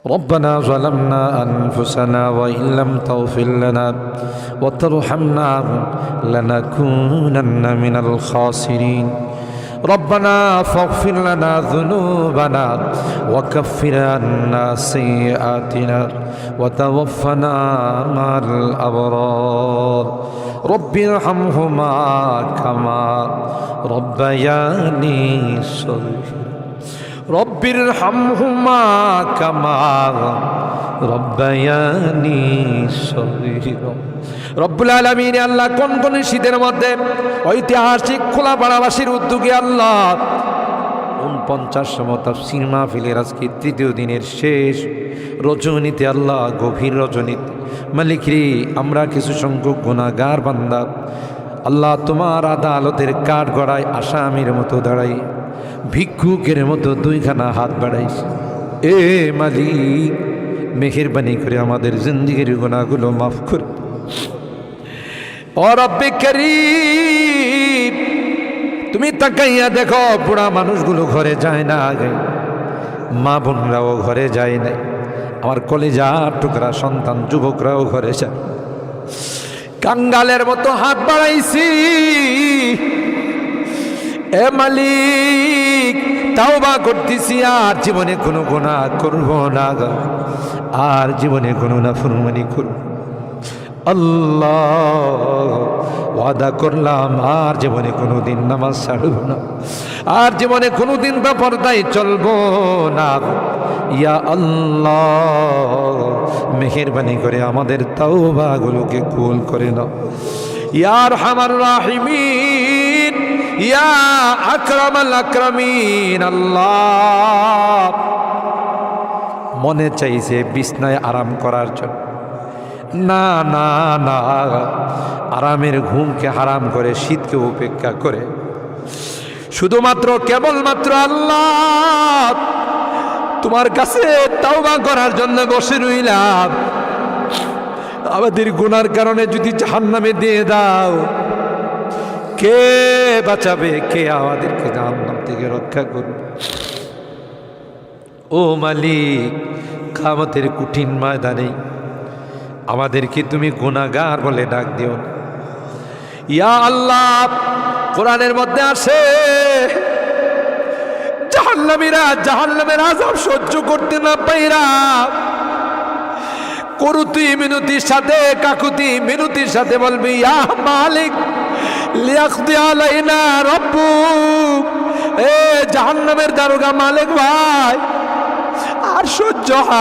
ربنا ظلمنا أنفسنا وإن لم تغفر لنا وترحمنا لنكونن من الخاسرين ربنا فاغفر لنا ذنوبنا وكفر عنا سيئاتنا وتوفنا مع الأبرار رب ارحمهما كما ربياني صغيرا رب ارحمهما كما ربياني صغيرا রব্বুল আলামিন আল্লাহ কোন কোন শীতের মধ্যে ঐতিহাসিক খোলাপাড়াবাসীর উদ্যোগে আল্লাহ 49তম তাফসীর মাহফিলের আজকে তৃতীয় দিনের শেষ রজনীতে আল্লাহ গভীর রজনীতে মালিক রে আমরা কিছু সংখ্যক গুনাহগার বান্দা আল্লাহ তোমার আদালতের কাঠ গড়ায় আসামির মতো দাঁড়াই ভিক্ষুকের মতো দুইখানা হাত বাড়াইছে এ মালিক মেহেরবানি করে আমাদের জিন্দেগির গুনাহগুলো মাফ করে ও রব্বে করিম তুমি তাকাইয়া দেখো বুড়া মানুষগুলো ঘরে যায় না আগে মা বোনরাও ঘরে যায় নাই আমার কলিজার টুকরা সন্তান যুবকরাও ঘরে যায় কাঙ্গালের মতো হাত বাড়াইছি এ মালিক তাওবা করতেছি আর জীবনে কোনো গুনাহ করব না আর জীবনে কোনো নাফরমানি করব আল্লাহ ওয়াদা করলাম আর জীবনে কোনোদিন নামাজ ছাড়ব না আর জীবনে কোনোদিন বেপরদায় চলবো না ইয়া আল্লাহ মেহেরবানি করে আমাদের তাওবাগুলোকে কবুল করে নাও ইয়া আরহামার রাহিমিন ইয়া আকরামাল আকরামিন আল্লাহ মনে চাইছে বিছনায় আরাম করার জন্য না না না আরামের ঘুমকে হারাম করে শীতকে উপেক্ষা করে শুধুমাত্র কেবলমাত্র আল্লাহ তোমার কাছে তাওবা করার জন্য বসে রইলাম আমাদের গুনার কারণে যদি জাহান্নামে দিয়ে দাও কে বাঁচাবে কে আমাদেরকে জাহান্নাম থেকে রক্ষা করবে ও মালিক কিয়ামতের কঠিন ময়দানে আমাদেরকে তুমি গুনাহগার বলে ডাক দিও না ইয়া আল্লাহ কোরআনের মধ্যে আসে জাহান্নামীরা জাহান্নামের আযাব সহ্য করতে না পাইরা করুতি মিনতির সাথে কাকুতি মিনতির সাথে বলবি ইয়া মালিক লিয়াকদি আলাইনা রাব্বুক এ জাহান্নামের দারোগা মালিক ভাই আর সহ্য